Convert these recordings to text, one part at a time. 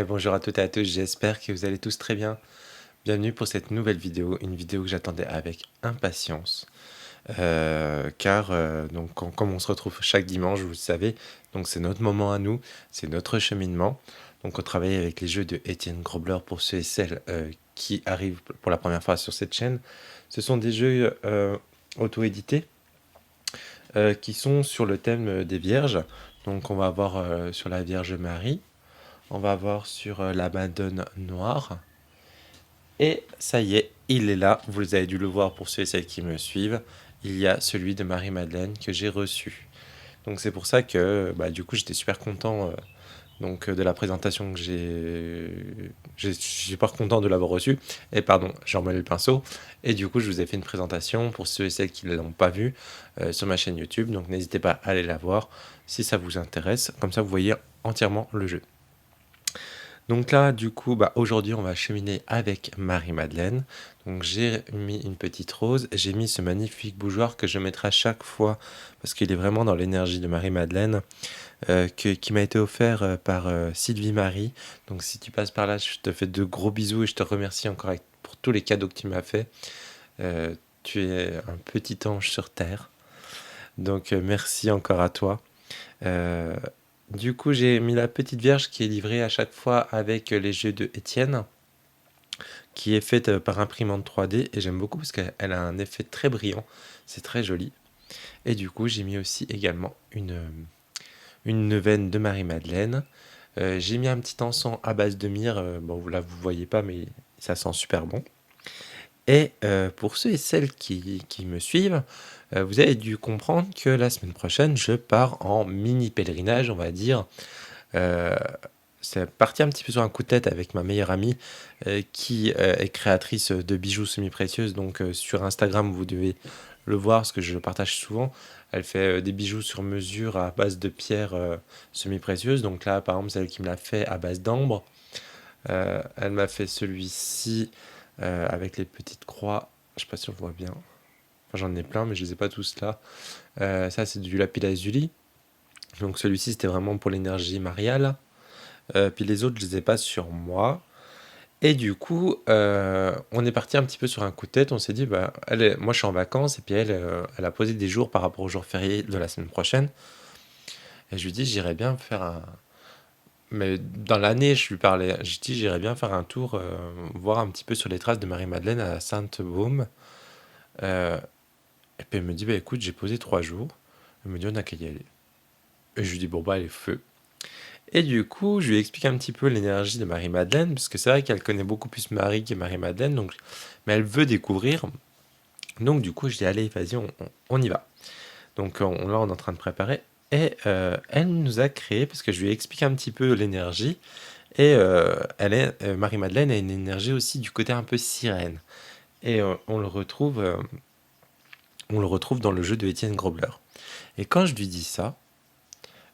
Bonjour à toutes et à tous, j'espère que vous allez tous très bien. Bienvenue pour cette nouvelle vidéo, une vidéo que j'attendais avec impatience. Donc, comme on se retrouve chaque dimanche, vous le savez, donc c'est notre moment à nous, c'est notre cheminement. Donc on travaille avec les jeux de Étienne Grobler pour ceux et celles qui arrivent pour la première fois sur cette chaîne. Ce sont des jeux auto-édités qui sont sur le thème des Vierges. Donc on va avoir sur la Vierge Marie, on va voir sur la Madone Noire. Et ça y est, il est là. Vous avez dû le voir pour ceux et celles qui me suivent. Il y a celui de Marie-Madeleine que j'ai reçu. Donc c'est pour ça que du coup j'étais super content de la présentation que j'ai super content de l'avoir reçu. Et pardon, j'ai emmêlé le pinceau. Et du coup je vous ai fait une présentation pour ceux et celles qui ne l'ont pas vu sur ma chaîne YouTube. Donc n'hésitez pas à aller la voir si ça vous intéresse. Comme ça vous voyez entièrement le jeu. Donc là, du coup, aujourd'hui, on va cheminer avec Marie-Madeleine. Donc j'ai mis une petite rose, j'ai mis ce magnifique bougeoir que je mettrai à chaque fois, parce qu'il est vraiment dans l'énergie de Marie-Madeleine, qui m'a été offert par Sylvie Marie. Donc si tu passes par là, je te fais de gros bisous et je te remercie encore pour tous les cadeaux que tu m'as fait. Tu es un petit ange sur Terre. Donc merci encore à toi. Euh, du coup, j'ai mis la petite vierge qui est livrée à chaque fois avec les jeux de Étienne, qui est faite par imprimante 3D et j'aime beaucoup parce qu'elle a un effet très brillant, c'est très joli. Et du coup, j'ai mis aussi également une neuvaine de Marie-Madeleine. J'ai mis un petit encens à base de myrrhe, bon là vous voyez pas mais ça sent super bon. Et pour ceux et celles qui me suivent, vous avez dû comprendre que la semaine prochaine, je pars en mini pèlerinage, on va dire. Euh, c'est parti un petit peu sur un coup de tête avec ma meilleure amie qui est créatrice de bijoux semi-précieuses. Donc sur Instagram, vous devez le voir parce que je le partage souvent. Elle fait des bijoux sur mesure à base de pierres semi-précieuses. Donc là, par exemple, celle qui me l'a fait à base d'ambre. Elle m'a fait celui-ci avec les petites croix. Je sais pas si on voit bien. Enfin, j'en ai plein, mais je les ai pas tous là. Ça, c'est du lapis lazuli. Donc celui-ci, c'était vraiment pour l'énergie mariale. Puis les autres, je les ai pas sur moi. Et du coup, on est parti un petit peu sur un coup de tête. On s'est dit, moi je suis en vacances, et puis elle a posé des jours par rapport aux jours fériés de la semaine prochaine. Et je lui dis, j'irais bien faire un. Mais dans l'année, je lui parlais, je dis, j'irais bien faire un tour, voir un petit peu sur les traces de Marie-Madeleine à Sainte-Baume. Euh, et puis elle me dit, bah écoute, j'ai posé 3 jours. Elle me dit, on a qu'à y aller. Et je lui dis, bon, bah, allez, feu. Et du coup, je lui explique un petit peu l'énergie de Marie-Madeleine, parce que c'est vrai qu'elle connaît beaucoup plus Marie que Marie-Madeleine, donc, mais elle veut découvrir. Donc du coup, je dis, allez, vas-y, on y va. Donc là, on est en train de préparer. Et elle nous a créé, parce que je lui ai expliqué un petit peu l'énergie, et Marie-Madeleine a une énergie aussi du côté un peu sirène. Et on le retrouve dans le jeu de Étienne Grobler. Et quand je lui dis ça,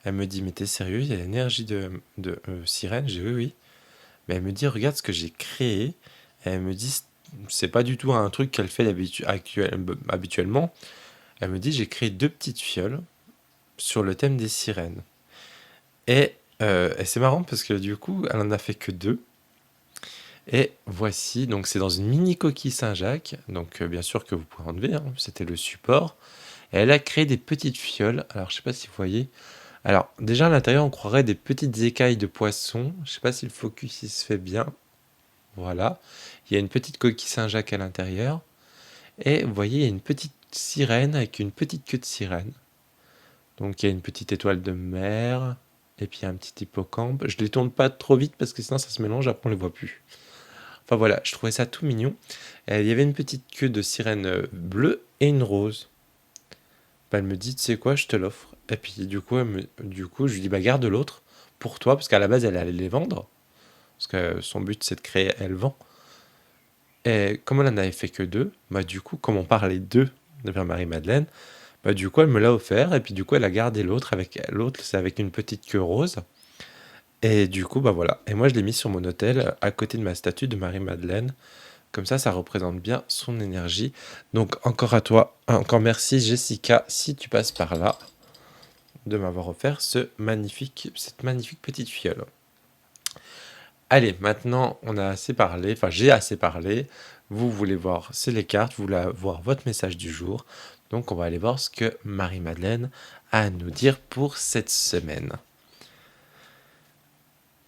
elle me dit, mais t'es sérieux, il y a l'énergie de sirène? J'ai dit, oui, oui. Mais elle me dit, regarde ce que j'ai créé. Et elle me dit, c'est pas du tout un truc qu'elle fait habituellement. Elle me dit, j'ai créé 2 petites fioles sur le thème des sirènes. Et c'est marrant parce que du coup, elle en a fait que 2. Et voici, donc c'est dans une mini coquille Saint-Jacques. Donc bien sûr que vous pouvez enlever, hein, c'était le support. Et elle a créé des petites fioles. Alors je sais pas si vous voyez. Alors déjà à l'intérieur, on croirait des petites écailles de poisson. Je sais pas si le focus il se fait bien. Voilà. Il y a une petite coquille Saint-Jacques à l'intérieur. Et vous voyez, il y a une petite sirène avec une petite queue de sirène. Donc il y a une petite étoile de mer. Et puis il y a un petit hippocampe. Je les tourne pas trop vite parce que sinon ça se mélange, après on les voit plus. Enfin voilà, je trouvais ça tout mignon. Et il y avait une petite queue de sirène bleue et une rose. Elle me dit, tu sais quoi, je te l'offre. Et puis du coup, je lui dis, bah garde l'autre pour toi, parce qu'à la base elle allait les vendre. Parce que son but c'est de créer, elle vend. Et comme elle en avait fait que 2, du coup, comme on parlait d'eux, de Marie-Madeleine, du coup, elle me l'a offert, et puis du coup, elle a gardé l'autre, c'est avec une petite queue rose. Et du coup, voilà. Et moi, je l'ai mis sur mon hôtel, à côté de ma statue de Marie-Madeleine. Comme ça représente bien son énergie. Donc, encore à toi, encore merci Jessica, si tu passes par là, de m'avoir offert cette magnifique petite fiole. Allez, maintenant, on a assez parlé, enfin j'ai assez parlé. Vous voulez voir, c'est les cartes, vous voulez voir votre message du jour. Donc on va aller voir ce que Marie-Madeleine a à nous dire pour cette semaine.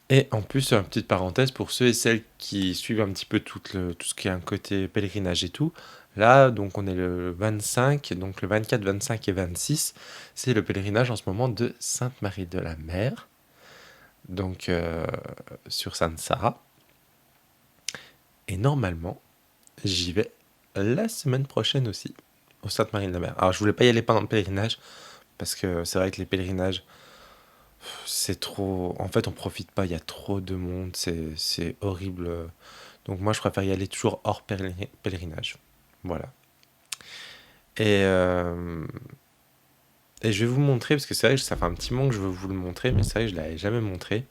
Et en plus, une petite parenthèse pour ceux et celles qui suivent un petit peu tout ce qui est un côté pèlerinage et tout. Là, donc on est le 25, donc le 24, 25 et 26, c'est le pèlerinage en ce moment de Sainte-Marie de la Mer, donc sur Sainte-Sarah. Et normalement, j'y vais la semaine prochaine aussi, au Sainte-Marie de la Mer. Alors je voulais pas y aller pendant le pèlerinage, parce que c'est vrai que les pèlerinages, c'est trop... En fait, on profite pas, il y a trop de monde, c'est horrible. Donc moi, je préfère y aller toujours hors pèlerinage. Voilà. Et, euh, et je vais vous montrer, parce que c'est vrai que ça fait un petit moment que je veux vous le montrer, mais c'est vrai que je ne l'avais jamais montré.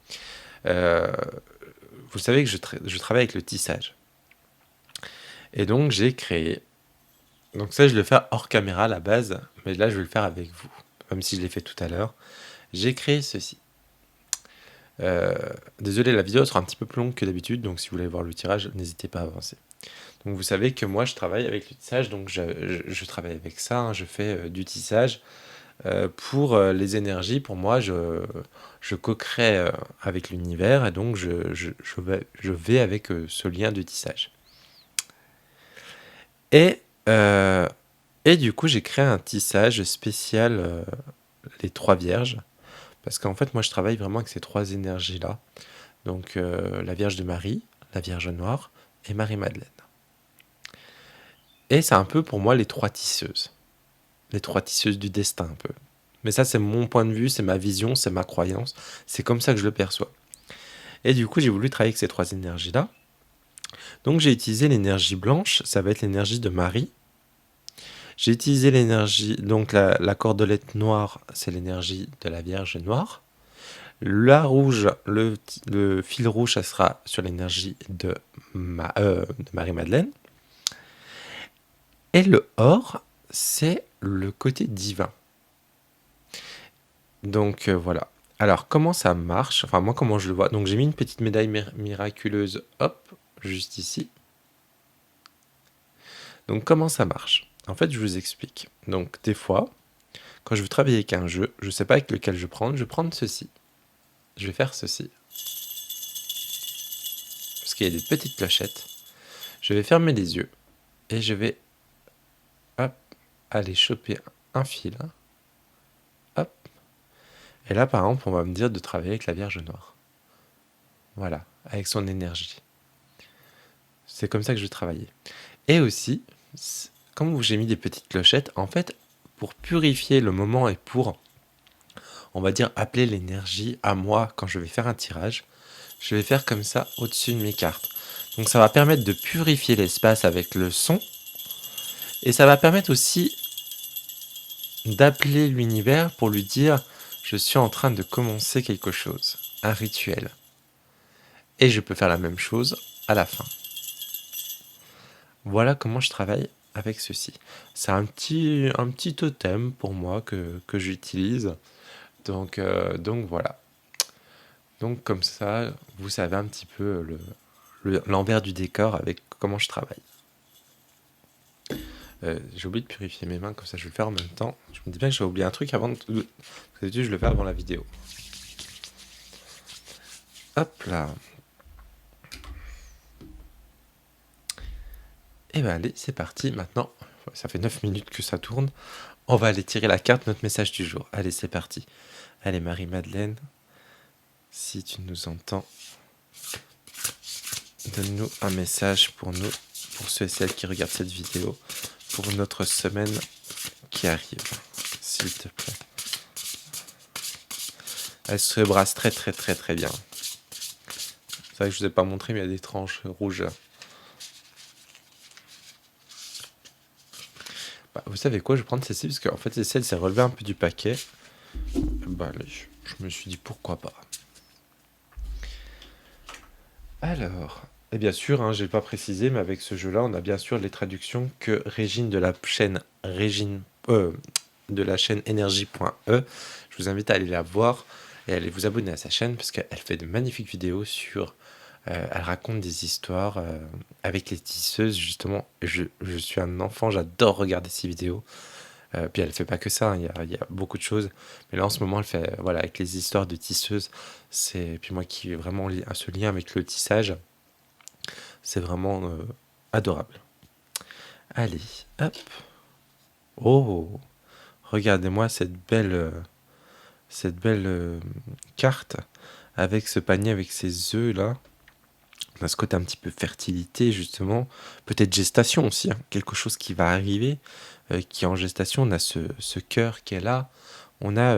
Euh, Vous savez que je travaille avec le tissage. Et donc, j'ai créé... Donc ça, je le fais hors caméra à la base, mais là, je vais le faire avec vous, même si je l'ai fait tout à l'heure. J'ai créé ceci. Euh, Désolé, la vidéo sera un petit peu plus longue que d'habitude, donc si vous voulez voir le tirage, n'hésitez pas à avancer. Donc vous savez que moi je travaille avec le tissage, donc je travaille avec ça, hein, je fais du tissage. Pour les énergies, pour moi, je co-crée avec l'univers et donc je vais avec ce lien de tissage. Et, euh, et du coup, j'ai créé un tissage spécial, les trois vierges, parce qu'en fait, moi je travaille vraiment avec ces trois énergies-là. Donc la Vierge de Marie, la Vierge Noire et Marie-Madeleine. Et c'est un peu pour moi les trois tisseuses. Les trois tisseuses du destin un peu. Mais ça c'est mon point de vue, c'est ma vision, c'est ma croyance. C'est comme ça que je le perçois. Et du coup j'ai voulu travailler avec ces trois énergies-là. Donc j'ai utilisé l'énergie blanche, ça va être l'énergie de Marie. J'ai utilisé l'énergie, donc la cordelette noire, c'est l'énergie de la Vierge Noire. La rouge, le fil rouge, ça sera sur l'énergie de Marie-Madeleine. Et le or, c'est le côté divin. Donc voilà. Alors comment ça marche? Enfin moi comment je le vois. Donc j'ai mis une petite médaille miraculeuse, hop, juste ici. Donc comment ça marche? En fait je vous explique. Donc des fois, quand je veux travailler avec un jeu, je ne sais pas avec lequel je vais prendre ceci. Je vais faire ceci. Parce qu'il y a des petites clochettes. Je vais fermer les yeux. Et je vais, hop, aller choper un fil. Hop. Et là par exemple on va me dire de travailler avec la Vierge Noire. Voilà, avec son énergie. C'est comme ça que je vais travailler. Et aussi, comme j'ai mis des petites clochettes, en fait, pour purifier le moment et pour, on va dire, appeler l'énergie à moi quand je vais faire un tirage, je vais faire comme ça au-dessus de mes cartes. Donc ça va permettre de purifier l'espace avec le son, et ça va permettre aussi d'appeler l'univers pour lui dire, je suis en train de commencer quelque chose, un rituel. Et je peux faire la même chose à la fin. Voilà comment je travaille avec ceci. C'est un petit totem pour moi que j'utilise. Donc voilà. Donc comme ça, vous savez un petit peu l'envers du décor avec comment je travaille. J'ai oublié de purifier mes mains, comme ça je vais le faire en même temps. Je me dis bien que j'ai oublié un truc avant de... D'habitude je le fais avant la vidéo. Hop là. Et ben allez, c'est parti. Maintenant, ça fait 9 minutes que ça tourne. On va aller tirer la carte, notre message du jour. Allez, c'est parti. Allez, Marie-Madeleine, si tu nous entends, donne-nous un message pour nous, pour ceux et celles qui regardent cette vidéo, pour notre semaine qui arrive, s'il te plaît. Elle se brasse très très très très bien. C'est vrai que je ne vous ai pas montré, mais il y a des tranches rouges. Bah, vous savez quoi, je vais prendre celle-ci, parce qu'en fait celle-ci, elle s'est relevée un peu du paquet. Bah allez, je me suis dit pourquoi pas. Alors, et bien sûr, hein, je n'ai pas précisé, mais avec ce jeu-là, on a bien sûr les traductions que Régine de la chaîne de la chaîne énergie.e. Je vous invite à aller la voir et à aller vous abonner à sa chaîne parce qu'elle fait de magnifiques vidéos sur Elle raconte des histoires avec les tisseuses, justement. Je suis un enfant, j'adore regarder ces vidéos. Puis elle fait pas que ça, hein, il y a beaucoup de choses. Mais là, en ce moment, elle fait, voilà, avec les histoires de tisseuses. Puis moi qui ai vraiment ce lien avec le tissage, c'est vraiment adorable. Allez, hop. Oh, regardez-moi cette belle carte avec ce panier, avec ces œufs là. On a ce côté un petit peu fertilité, justement. Peut-être gestation aussi, hein, quelque chose qui va arriver, qui est en gestation. On a ce cœur qui est là. On a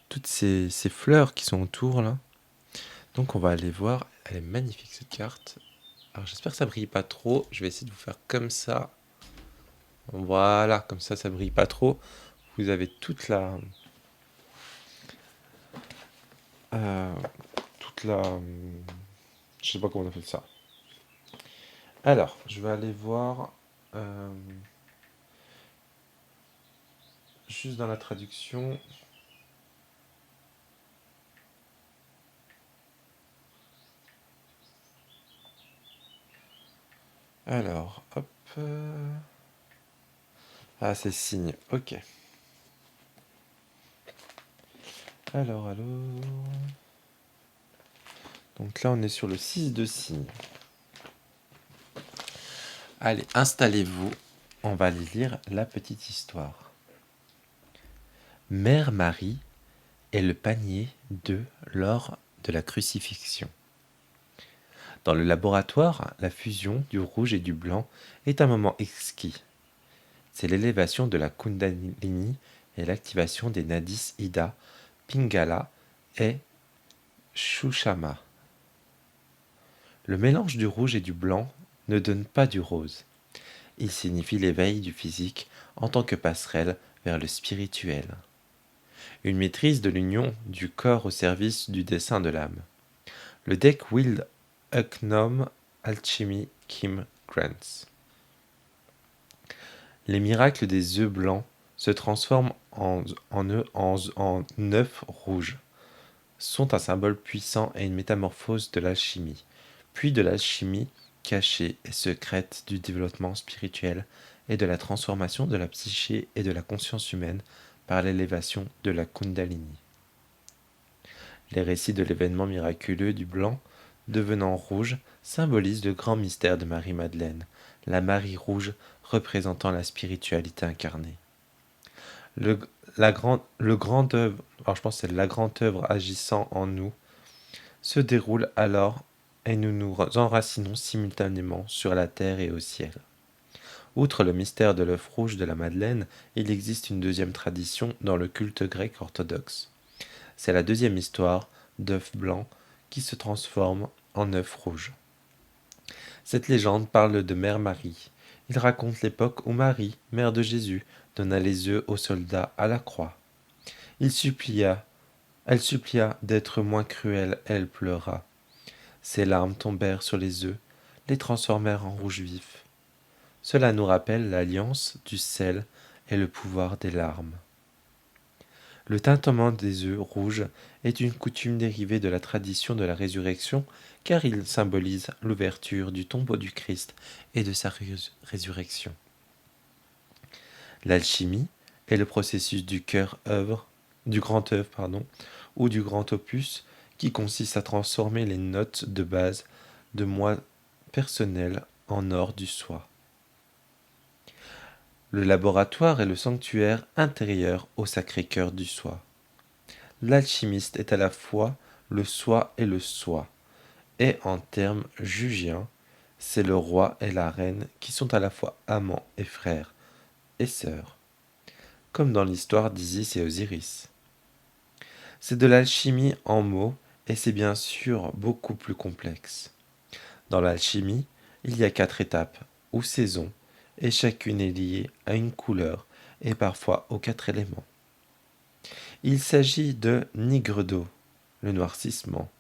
toutes ces fleurs qui sont autour, là. Donc, on va aller voir. Elle est magnifique, cette carte. Alors, j'espère que ça brille pas trop. Je vais essayer de vous faire comme ça. Voilà, comme ça brille pas trop. Vous avez toute la... euh, toute la... je sais pas comment on appelle ça. Alors, je vais aller voir... euh, juste dans la traduction. Alors, hop. Ah, c'est signe. Ok. Alors. Donc là, on est sur le 6 de cygne. Allez, installez-vous. On va aller lire la petite histoire. Mère Marie est le panier d'œufs lors de la crucifixion. Dans le laboratoire, la fusion du rouge et du blanc est un moment exquis. C'est l'élévation de la Kundalini et l'activation des nadis Ida, Pingala et Shushama. Le mélange du rouge et du blanc ne donne pas du rose. Il signifie l'éveil du physique en tant que passerelle vers le spirituel. Une maîtrise de l'union du corps au service du dessein de l'âme. Le deck Wild Unknown Alchemy Kim Grants. Les miracles des œufs blancs se transforment en œufs rouges, sont un symbole puissant et une métamorphose de l'alchimie, puis de l'alchimie cachée et secrète du développement spirituel et de la transformation de la psyché et de la conscience humaine par l'élévation de la Kundalini. Les récits de l'événement miraculeux du blanc devenant rouge symbolisent le grand mystère de Marie-Madeleine, la Marie rouge représentant la spiritualité incarnée. Le grand œuvre, alors je pense que c'est la grande œuvre agissant en nous, se déroule alors et nous nous enracinons simultanément sur la terre et au ciel. Outre le mystère de l'œuf rouge de la Madeleine, il existe une deuxième tradition dans le culte grec orthodoxe. C'est la deuxième histoire d'œuf blanc qui se transforme en œuf rouge. Cette légende parle de Mère Marie. Il raconte l'époque où Marie, mère de Jésus, donna les œufs aux soldats à la croix. Elle supplia d'être moins cruelle, elle pleura. Ses larmes tombèrent sur les œufs, les transformèrent en rouge vif. Cela nous rappelle l'alliance du sel et le pouvoir des larmes. Le tintement des œufs rouges est une coutume dérivée de la tradition de la résurrection car il symbolise l'ouverture du tombeau du Christ et de sa résurrection. L'alchimie est le processus du grand œuvre, ou du grand opus qui consiste à transformer les notes de base de moi personnel en or du soi. Le laboratoire est le sanctuaire intérieur au Sacré-Cœur du Soi. L'alchimiste est à la fois le soi et le soi, et en termes jugiens, c'est le roi et la reine qui sont à la fois amants et frères et sœurs, comme dans l'histoire d'Isis et Osiris. C'est de l'alchimie en mots, et c'est bien sûr beaucoup plus complexe. Dans l'alchimie, il y a 4 étapes, ou saisons, et chacune est liée à une couleur, et parfois aux 4 éléments. Il s'agit de nigredo, le noircissement,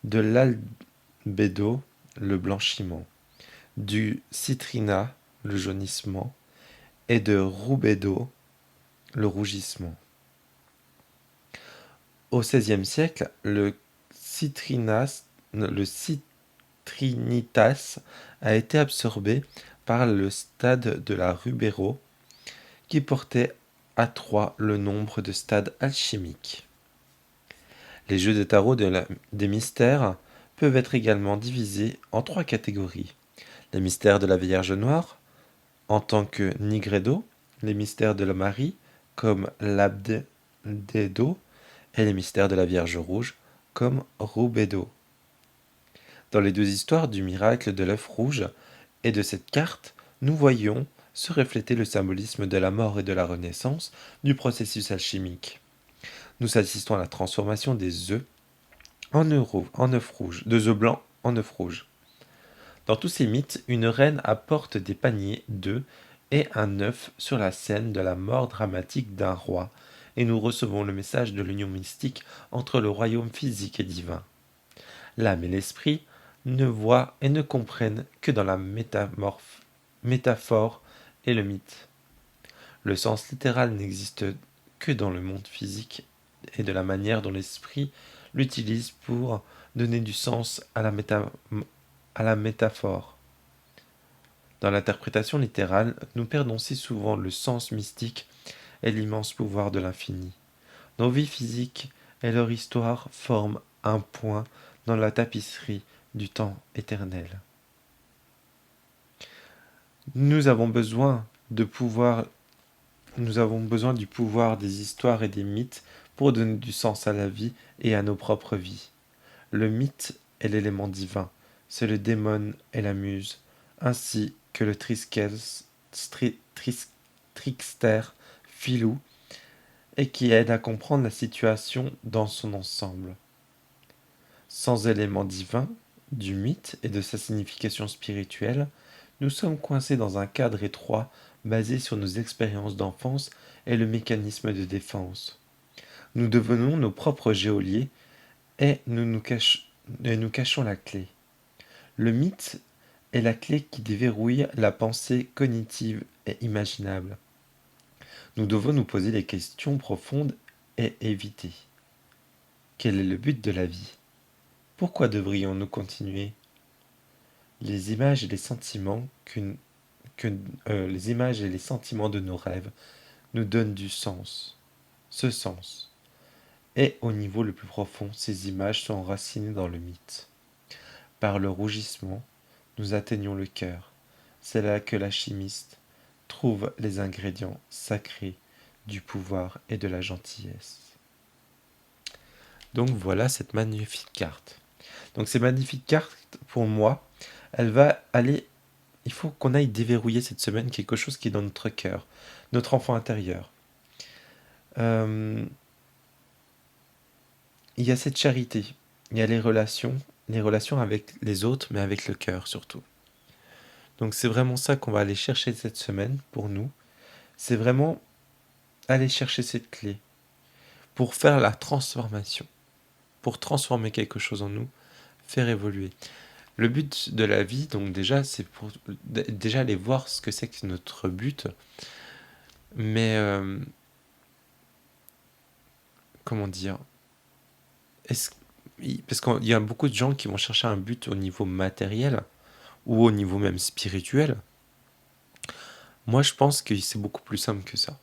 de l'albédo, le blanchiment, du citrina, le jaunissement, et de rubédo, le rougissement. Au XVIe siècle, le citrina le citrinitas a été absorbé par le stade de la Rubero, qui portait à 3 le nombre de stades alchimiques. Les jeux de tarot des mystères peuvent être également divisés en 3 catégories. Les mystères de la Vierge Noire, en tant que Nigredo, les mystères de la Marie, comme l'Abdedo, et les mystères de la Vierge Rouge, comme Rubedo. Dans les deux histoires du miracle de l'œuf rouge et de cette carte, nous voyons se refléter le symbolisme de la mort et de la renaissance du processus alchimique. Nous assistons à la transformation des œufs en œufs rouges, de œufs blancs en œufs rouges. Dans tous ces mythes, une reine apporte des paniers d'œufs et un œuf sur la scène de la mort dramatique d'un roi, et nous recevons le message de l'union mystique entre le royaume physique et divin. L'âme et l'esprit ne voient et ne comprennent que dans la métaphore et le mythe. Le sens littéral n'existe que dans le monde physique et de la manière dont l'esprit l'utilise pour donner du sens à la métaphore. Dans l'interprétation littérale, nous perdons si souvent le sens mystique et l'immense pouvoir de l'infini. Nos vies physiques et leur histoire forment un point dans la tapisserie du temps éternel. Nous avons besoin du pouvoir des histoires et des mythes pour donner du sens à la vie et à nos propres vies. Le mythe est l'élément divin, c'est le démon et la muse, ainsi que le trickster Philou, et qui aide à comprendre la situation dans son ensemble. Sans élément divin, du mythe et de sa signification spirituelle, nous sommes coincés dans un cadre étroit basé sur nos expériences d'enfance et le mécanisme de défense. Nous devenons nos propres geôliers et nous cachons la clé. Le mythe est la clé qui déverrouille la pensée cognitive et imaginable. Nous devons nous poser des questions profondes et éviter. Quel est le but de la vie ? Pourquoi devrions-nous continuer ? Les images et les sentiments de nos rêves nous donnent du sens. Ce sens. Et au niveau le plus profond, ces images sont enracinées dans le mythe. Par le rougissement, nous atteignons le cœur. C'est là que l'alchimiste trouve les ingrédients sacrés du pouvoir et de la gentillesse. Donc voilà cette magnifique carte. Donc ces magnifiques cartes, pour moi, elle va aller... Il faut qu'on aille déverrouiller cette semaine quelque chose qui est dans notre cœur, notre enfant intérieur. Il y a cette charité, il y a les relations avec les autres, mais avec le cœur surtout. Donc c'est vraiment ça qu'on va aller chercher cette semaine pour nous. C'est vraiment aller chercher cette clé pour faire la transformation, pour transformer quelque chose en nous, faire évoluer. Le but de la vie, donc déjà, c'est pour déjà aller voir ce que c'est que notre but. Mais comment dire, parce qu'il y a beaucoup de gens qui vont chercher un but au niveau matériel ou au niveau même spirituel. Moi, je pense que c'est beaucoup plus simple que ça.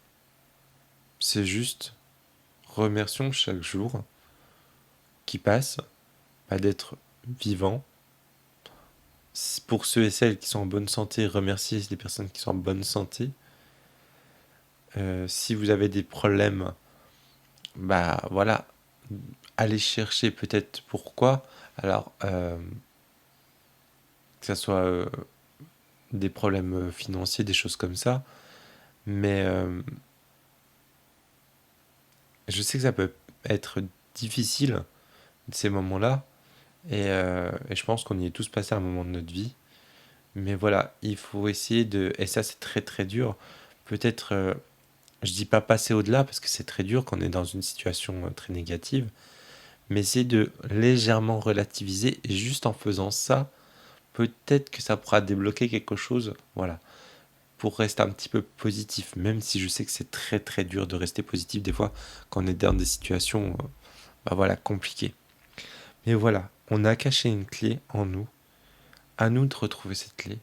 C'est juste remercions chaque jour qui passe, d'être vivant. Pour ceux et celles qui sont en bonne santé, remerciez les personnes qui sont en bonne santé. Si vous avez des problèmes, voilà, allez chercher peut-être pourquoi. Alors, que ce soit des problèmes financiers, des choses comme ça. Mais je sais que ça peut être difficile, ces moments-là. Et je pense qu'on y est tous passés à un moment de notre vie. Mais voilà, il faut essayer de... Et ça, c'est très très dur. Peut-être, je dis pas passer au-delà, parce que c'est très dur quand on est dans une situation très négative. Mais essayer de légèrement relativiser. Et juste en faisant ça, peut-être que ça pourra débloquer quelque chose. Voilà. Pour rester un petit peu positif. Même si je sais que c'est très très dur de rester positif des fois quand on est dans des situations compliquées. Mais voilà, on a caché une clé en nous, à nous de retrouver cette clé,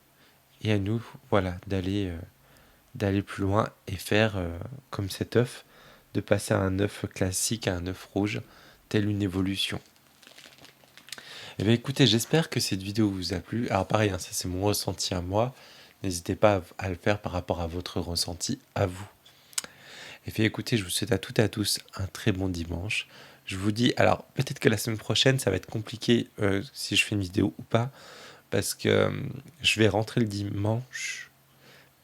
et à nous, voilà, d'aller plus loin et faire comme cet œuf, de passer à un œuf classique à un œuf rouge, telle une évolution. Eh bien écoutez, j'espère que cette vidéo vous a plu. Alors pareil, ça c'est mon ressenti à moi. N'hésitez pas à le faire par rapport à votre ressenti à vous. Et puis écoutez, je vous souhaite à toutes et à tous un très bon dimanche. Je vous dis, alors peut-être que la semaine prochaine, ça va être compliqué si je fais une vidéo ou pas, parce que je vais rentrer le dimanche,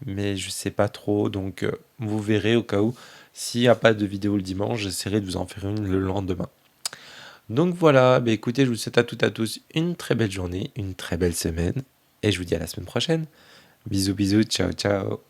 mais je sais pas trop, donc vous verrez au cas où. S'il n'y a pas de vidéo le dimanche, j'essaierai de vous en faire une le lendemain. Donc voilà, bah écoutez, je vous souhaite à toutes et à tous une très belle journée, une très belle semaine, et je vous dis à la semaine prochaine. Bisous bisous, ciao ciao.